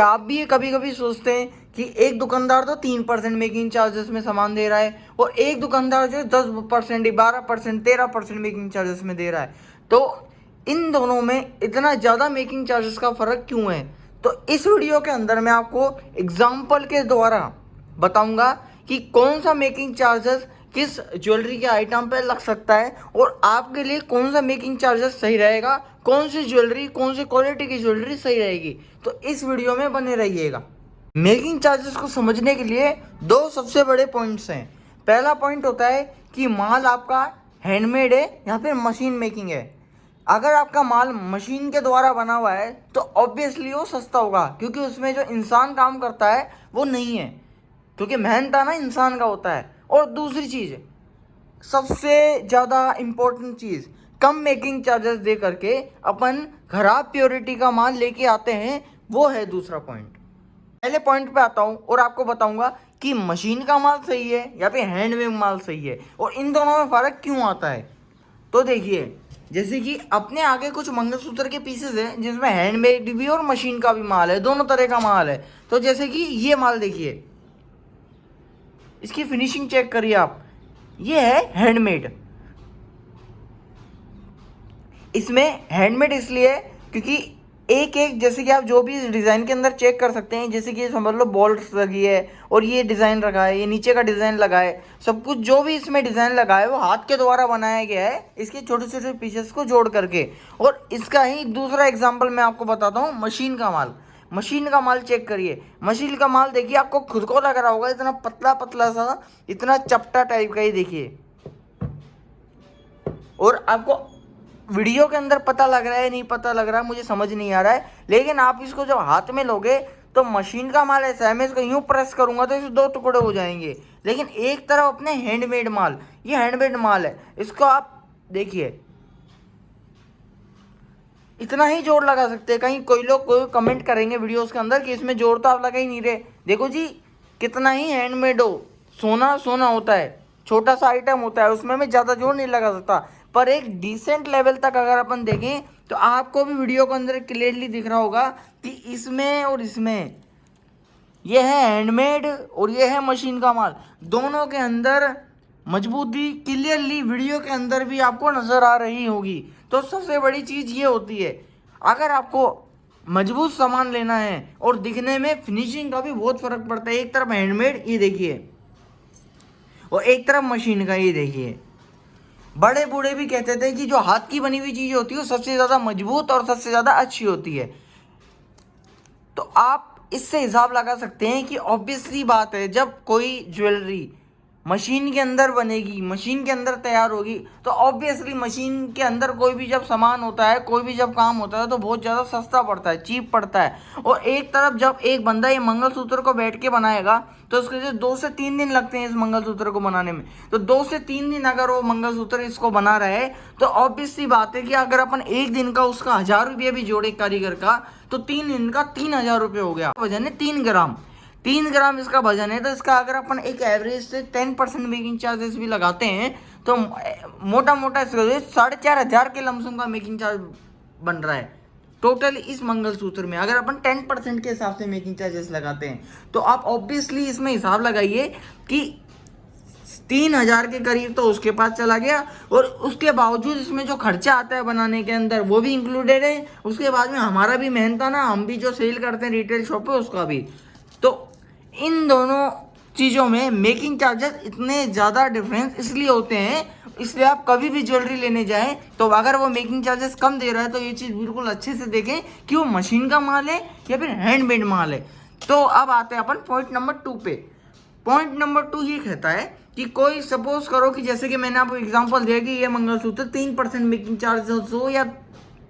आप भी ये कभी कभी सोचते हैं कि एक दुकानदार तो 3% मेकिंग चार्जेस में सामान दे रहा है और एक दुकानदार जो 10%, 12%, 13% मेकिंग चार्जेस में दे रहा है, तो इन दोनों में इतना ज़्यादा मेकिंग चार्जेस का फ़र्क क्यों है। तो इस वीडियो के अंदर मैं आपको एग्जाम्पल के द्वारा बताऊंगा कि कौन सा मेकिंग चार्जेस किस ज्वेलरी के आइटम पे लग सकता है और आपके लिए कौन सा मेकिंग चार्जेस सही रहेगा, कौन सी ज्वेलरी, कौन सी क्वालिटी की ज्वेलरी सही रहेगी। तो इस वीडियो में बने रहिएगा। मेकिंग चार्जेस को समझने के लिए दो सबसे बड़े पॉइंट्स हैं। पहला पॉइंट होता है कि माल आपका हैंडमेड है या फिर मशीन मेकिंग है। अगर आपका माल मशीन के द्वारा बना हुआ है तो ऑब्वियसली वो सस्ता होगा, क्योंकि उसमें जो इंसान काम करता है वो नहीं है, क्योंकि मेहनताना इंसान का होता है। और दूसरी चीज़, सबसे ज़्यादा इम्पोर्टेंट चीज़, कम मेकिंग चार्जेस दे करके अपन खराब प्योरिटी का माल लेके आते हैं, वो है दूसरा पॉइंट। पहले पॉइंट पे आता हूँ और आपको बताऊंगा कि मशीन का माल सही है या फिर हैंडमेड माल सही है और इन दोनों में फ़र्क क्यों आता है। तो देखिए, जैसे कि अपने आगे कुछ मंगलसूत्र के पीसेस हैं जिसमें हैंडमेड भी और मशीन का भी माल है, दोनों तरह का माल है। तो जैसे कि ये माल देखिए, इसकी फिनिशिंग चेक करिए आप, ये है हैंडमेड। इसमें हैंडमेड इसलिए क्योंकि एक एक, जैसे कि आप जो भी इस डिज़ाइन के अंदर चेक कर सकते हैं, जैसे कि समझ लो बॉल्स लगी है और ये डिज़ाइन रखा है, ये नीचे का डिज़ाइन लगा है, सब कुछ जो भी इसमें डिज़ाइन लगा है वो हाथ के द्वारा बनाया गया है, इसके छोटे छोटे पीसेस को जोड़ करके। और इसका ही दूसरा एग्जाम्पल मैं आपको बताता हूँ, मशीन का माल। मशीन का माल चेक करिए, मशीन का माल देखिए, आपको खुद को लग रहा होगा इतना पतला पतला सा, इतना चपटा टाइप का ही देखिए, और आपको वीडियो के अंदर पता लग रहा है नहीं पता लग रहा है मुझे समझ नहीं आ रहा है, लेकिन आप इसको जब हाथ में लोगे तो मशीन का माल ऐसा है, मैं इसको यूं प्रेस करूंगा तो इसे दो टुकड़े हो जाएंगे। लेकिन एक तरफ अपने हैंडमेड माल, ये हैंडमेड माल है, इसको आप देखिए, इतना ही जोर लगा सकते हैं। कहीं कोई लोग कोई कमेंट करेंगे वीडियोस के अंदर कि इसमें जोर तो आप लगा ही नहीं रहे। देखो जी, कितना ही हैंडमेड हो, सोना सोना होता है, छोटा सा आइटम होता है, उसमें मैं ज़्यादा जोर नहीं लगा सकता। पर एक डिसेंट लेवल तक अगर अपन देखें तो आपको भी वीडियो के अंदर क्लियरली दिख रहा होगा कि इसमें और इसमें, ये है हैंडमेड और ये है मशीन का माल, दोनों के अंदर मजबूती क्लियरली वीडियो के अंदर भी आपको नज़र आ रही होगी। तो सबसे बड़ी चीज़ ये होती है, अगर आपको मजबूत सामान लेना है और दिखने में फिनिशिंग का भी बहुत फ़र्क पड़ता है। एक तरफ हैंडमेड ये देखिए और एक तरफ मशीन का ये देखिए। बड़े बूढ़े भी कहते थे कि जो हाथ की बनी हुई चीज़ होती है वो सबसे ज़्यादा मजबूत और सबसे ज़्यादा अच्छी होती है। तो आप इससे हिसाब लगा सकते हैं कि ऑब्वियसली बात है, जब कोई ज्वेलरी मशीन के अंदर बनेगी, मशीन के अंदर तैयार होगी, तो ऑब्वियसली मशीन के अंदर कोई भी जब सामान होता है, कोई भी जब काम होता है तो बहुत ज़्यादा सस्ता पड़ता है, चीप पड़ता है। और एक तरफ जब एक बंदा ये मंगलसूत्र को बैठ के बनाएगा तो उसके लिए 2 से 3 दिन लगते हैं इस मंगलसूत्र को बनाने में। तो 2 से 3 दिन अगर वो मंगलसूत्र इसको बना रहा है तो ऑब्वियसली बात है कि अगर अपन एक दिन का उसका 1000 रुपये भी जोड़े कारीगर का, तो 3 दिन का 3000 रुपये हो गया। वजन है 3 ग्राम, 3 ग्राम इसका वजन है। तो इसका अगर अपन एक एवरेज से 10% मेकिंग चार्जेस भी लगाते हैं तो मोटा मोटा इसका 4500 के लमसम का मेकिंग चार्ज बन रहा है टोटल इस मंगलसूत्र में। अगर अपन 10% के हिसाब से मेकिंग चार्जेस लगाते हैं तो आप ऑब्वियसली इसमें हिसाब लगाइए कि 3000 के करीब तो उसके पास चला गया, और उसके बावजूद इसमें जो खर्चा आता है बनाने के अंदर वो भी इंक्लूडेड है। उसके बाद में हमारा भी मेहनत ना, हम भी जो सेल करते हैं रिटेल शॉप पे उसका भी। तो इन दोनों चीज़ों में मेकिंग चार्जेस इतने ज़्यादा डिफरेंस इसलिए होते हैं, इसलिए आप कभी भी ज्वेलरी लेने जाएं तो अगर वो मेकिंग चार्जेस कम दे रहा है तो ये चीज़ बिल्कुल अच्छे से देखें कि वो मशीन का माल है या फिर हैंडमेड माल है। तो अब आते हैं अपन पॉइंट नंबर 2 पे। पॉइंट नंबर 2 ये कहता है कि कोई सपोज करो कि जैसे कि मैंने आपको एग्जांपल दिया कि ये मंगलसूत्र 3% मेकिंग चार्जेस हो या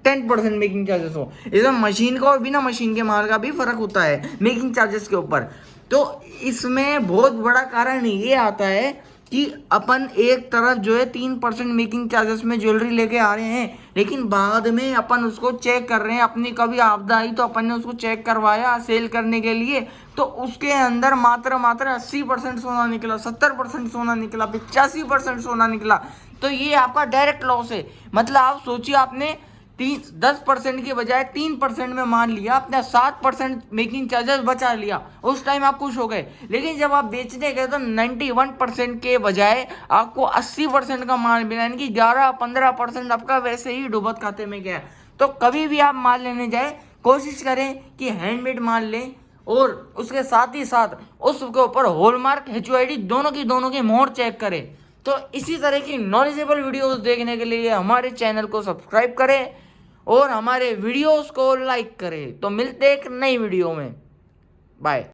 10% मेकिंग चार्जेस हो, इसमें मशीन का और बिना मशीन के माल का भी फर्क होता है मेकिंग चार्जेस के ऊपर। तो इसमें बहुत बड़ा कारण ये आता है कि अपन एक तरफ जो है 3% मेकिंग चार्जेस में ज्वेलरी लेके आ रहे हैं, लेकिन बाद में अपन उसको चेक कर रहे हैं, अपनी कभी आपदा आई तो अपन ने उसको चेक करवाया सेल करने के लिए, तो उसके अंदर मात्र 80% सोना निकला, 70% सोना निकला, 85% सोना निकला। तो ये आपका डायरेक्ट लॉस है। मतलब आप सोचिए, आपने 10% की बजाय 3% में मान लिया, अपना 7% मेकिंग चार्जेस बचा लिया, उस टाइम आप खुश हो गए। लेकिन जब आप बेचने गए तो 91% के बजाय आपको 80% का माल मिला, यानी कि 11-15% आपका वैसे ही डुबत खाते में गया। तो कभी भी आप माल लेने जाए कोशिश करें कि हैंडमेड माल लें, और उसके साथ ही साथ उसके ऊपर हॉलमार्क, HUID दोनों की मोहर चेक करें। तो इसी तरह की नॉलेजेबल वीडियोस देखने के लिए हमारे चैनल को सब्सक्राइब करें और हमारे वीडियोस को लाइक करें। तो मिलते हैं एक नई वीडियो में, बाय।